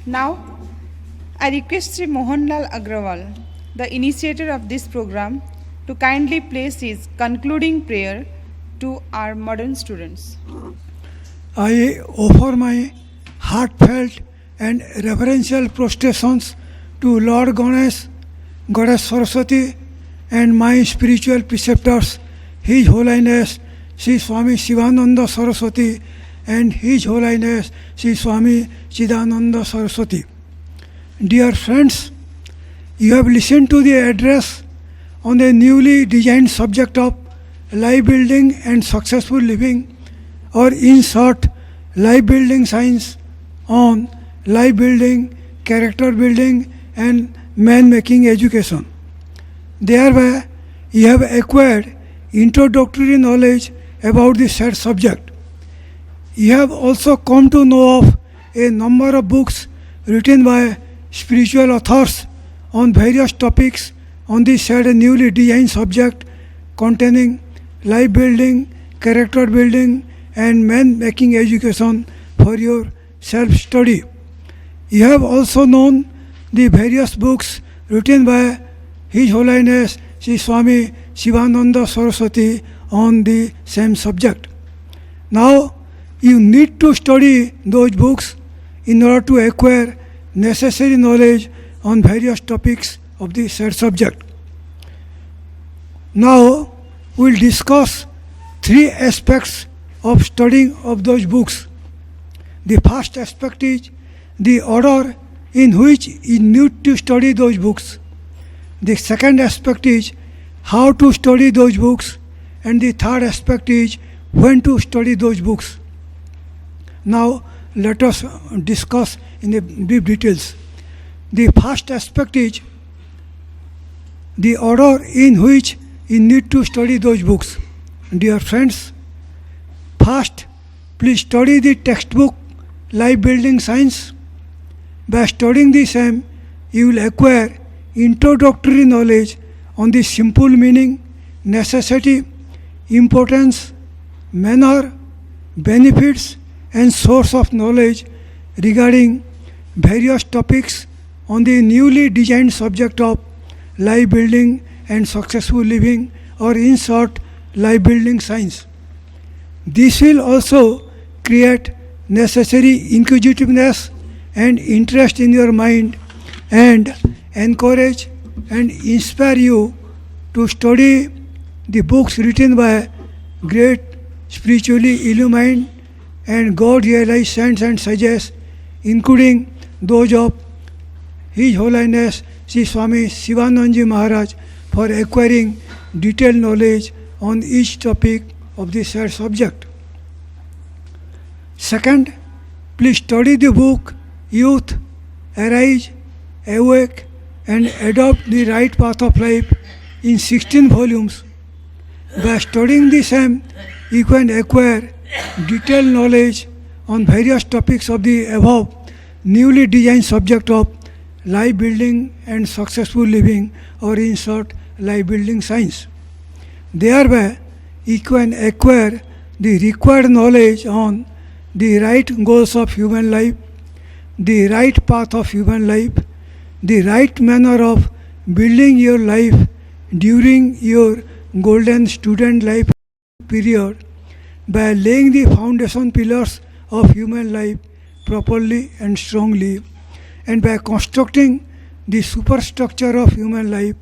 Now, I request Shri Mohanlal Agrawala, the initiator of this program, to kindly place his concluding prayer to our modern students. I offer my heartfelt and reverential prostrations to Lord Ganesh, Goddess Saraswati, and my spiritual preceptors, His Holiness Sri Swami Shivananda Saraswati and His Holiness Sri Swami Chidananda Saraswati. Dear friends, you have listened to the address on the newly designed subject of life building and successful living, or in short, life building science on life building, character building, and man making education. Thereby, you have acquired introductory knowledge about the said subject. You have also come to know of a number of books written by spiritual authors on various topics on the said newly designed subject containing life building, character building, and man making education for your self study. You have also known the various books written by His Holiness Sri Swami Shivananda Saraswati on the same subject. Now, you need to study those books in order to acquire necessary knowledge on various topics of the said subject. Now, we will discuss three aspects of studying of those books. The first aspect is the order in which you need to study those books. The second aspect is how to study those books, and the third aspect is when to study those books. Now, let us discuss in the brief details. The first aspect is the order in which you need to study those books. Dear friends, first, please study the textbook Life Building Science. By studying the same, you will acquire introductory knowledge on the simple meaning, necessity, importance, manner, benefits, and source of knowledge regarding various topics on the newly designed subject of life building and successful living, or in short, life building science. This will also create necessary inquisitiveness and interest in your mind, and encourage and inspire you to study the books written by great spiritually illumined and God realized saints and sages, including those of His Holiness Sri Swami Shivanandaji Maharaj, for acquiring detailed knowledge on each topic of the said subject. Second, please study the book Youth, Arise, Awake, and Adopt the Right Path of Life in 16 volumes. By studying the same, you can acquire detailed knowledge on various topics of the above newly designed subject of life building and successful living, or in short, life building science. Thereby, you can acquire the required knowledge on the right goals of human life, the right path of human life, the right manner of building your life during your golden student life period, by laying the foundation pillars of human life properly and strongly, and by constructing the superstructure of human life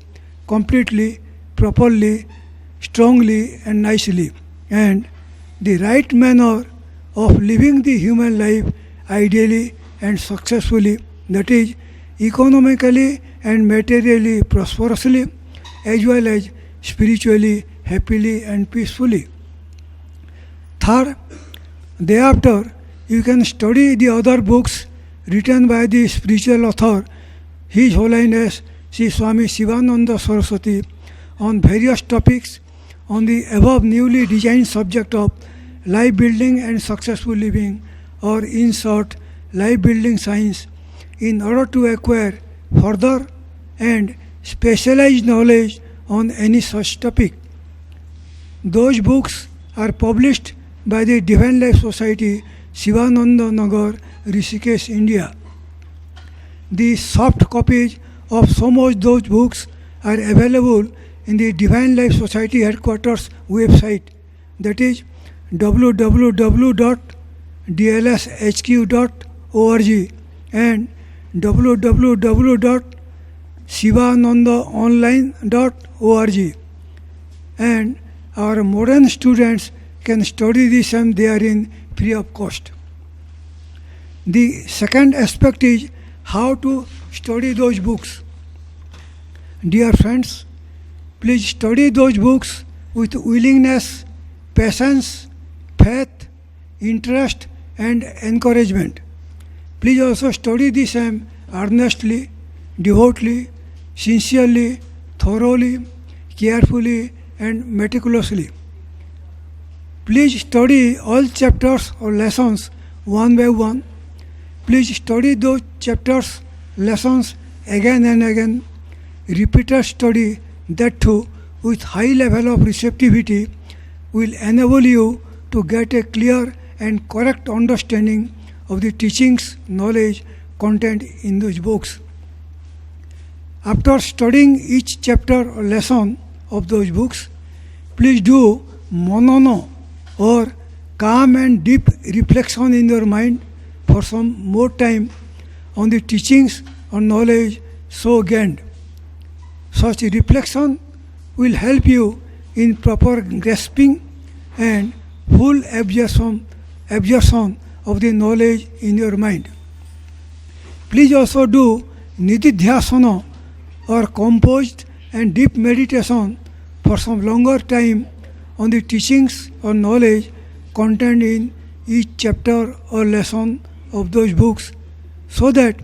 completely, properly, strongly, and nicely, and the right manner of living the human life ideally and successfully, that is, economically and materially prosperously, as well as spiritually, happily, and peacefully. Third, thereafter, you can study the other books written by the spiritual author, His Holiness Sri Swami Shivananda Saraswati, on various topics on the above newly designed subject of life building and successful living, or in short, life building science, in order to acquire further and specialized knowledge on any such topic. Those books are published by the Divine Life Society, Shivananda Nagar, Rishikesh, India. The soft copies of some of those books are available in the Divine Life Society headquarters website, that is www.dlshq.org and www.shivanandaonline.org, and our modern students can study this and therein free of cost. The second aspect is how to study those books. Dear friends, please study those books with willingness, patience, faith, interest and encouragement. Please also study the same earnestly, devoutly, sincerely, thoroughly, carefully and meticulously. Please study all chapters or lessons one by one. Please study those chapters, lessons again and again. Repeated study, that too with high level of receptivity, will enable you to get a clear and correct understanding of the teachings, knowledge contained in those books. After studying each chapter or lesson of those books, please do manana or calm and deep reflection in your mind for some more time on the teachings or knowledge so gained. Such reflection will help you in proper grasping and full absorption of the knowledge in your mind. Please also do nididhyasana or composed and deep meditation for some longer time on the teachings or knowledge contained in each chapter or lesson of those books, so that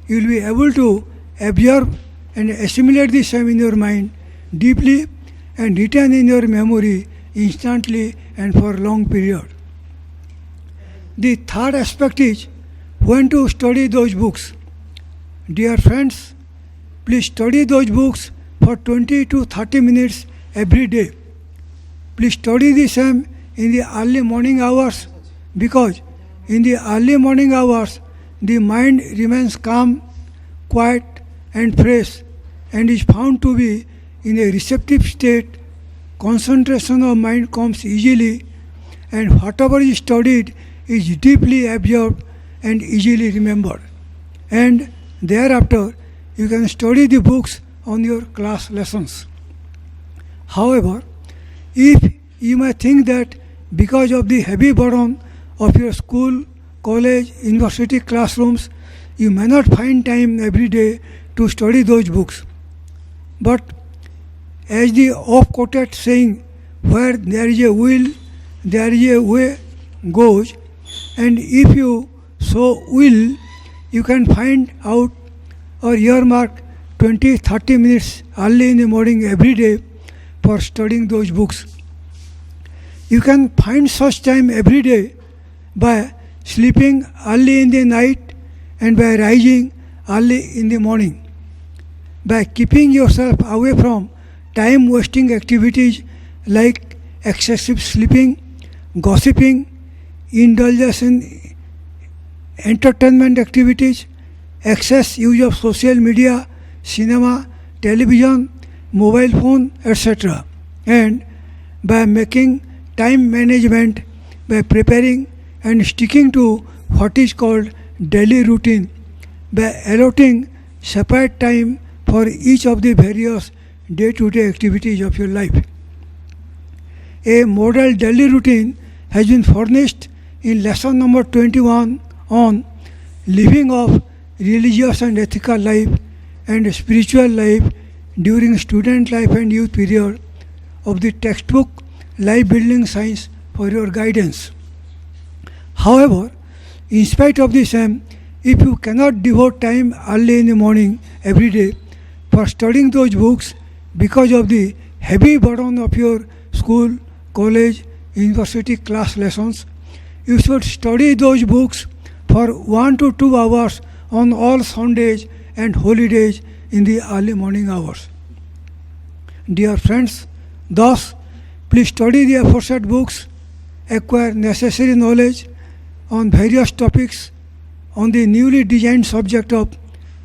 you will be able to absorb and assimilate the same in your mind deeply and retain in your memory instantly and for a long period. The third aspect is when to study those books. Dear friends, please study those books for 20 to 30 minutes every day. Please study the same in the early morning hours, because in the early morning hours the mind remains calm, quiet and fresh, and is found to be in a receptive state. Concentration of mind comes easily, and whatever is studied is deeply absorbed and easily remembered. And thereafter you can study the books on your class lessons. However, if you may think that because of the heavy burden of your school, college, university classrooms, you may not find time every day to study those books. But as the oft-quoted saying, where there is a will, there is a way goes, and if you so will, you can find out or earmark 20-30 minutes early in the morning every day for studying those books. You can find such time every day by sleeping early in the night and by rising early in the morning. By keeping yourself away from time-wasting activities like excessive sleeping, gossiping, indulgence in entertainment activities, excess use of social media, cinema, television, mobile phone, etc. And by making time management by preparing and sticking to what is called daily routine, by allotting separate time for each of the various day-to-day activities of your life. A model daily routine has been furnished in lesson number 21 on living of religious and ethical life and spiritual life during student life and youth period of the textbook Life Building Science for your guidance. However, in spite of the same, if you cannot devote time early in the morning every day for studying those books because of the heavy burden of your school, college, university class lessons, you should study those books for 1 to 2 hours on all Sundays and holidays in the early morning hours. Dear friends, thus, please study the aforesaid books, acquire necessary knowledge on various topics on the newly designed subject of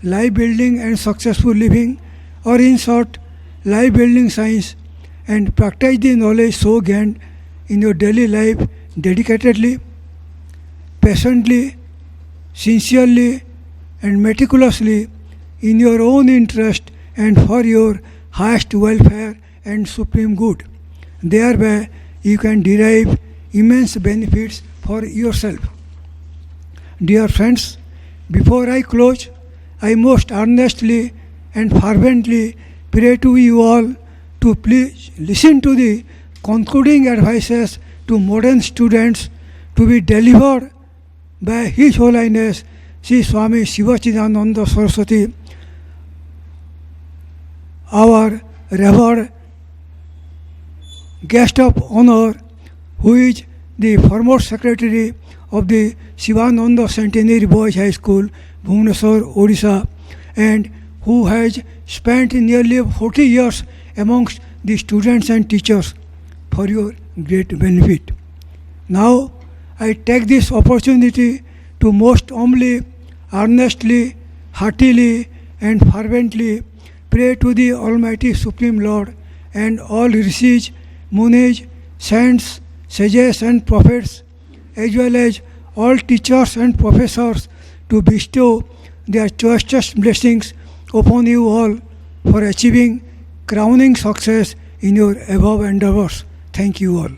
life building and successful living, or in short, life building science, and practice the knowledge so gained in your daily life dedicatedly, patiently, sincerely, and meticulously in your own interest and for your highest welfare and supreme good. Thereby, you can derive immense benefits for yourself. Dear friends, before I close, I most earnestly and fervently pray to you all to please listen to the concluding advices to modern students to be delivered by His Holiness Sri Swami Shivachidananda Saraswati, our revered guest of honor, who is the former secretary of the Shivananda Centenary Boys High School, Bhubaneswar, Odisha, and who has spent nearly 40 years amongst the students and teachers for your great benefit. Now, I take this opportunity to most humbly, earnestly, heartily, and fervently pray to the Almighty Supreme Lord and all rishis, munis, saints, sages, and prophets, as well as all teachers and professors, to bestow their choicest blessings upon you all for achieving crowning success in your above endeavors. Thank you all.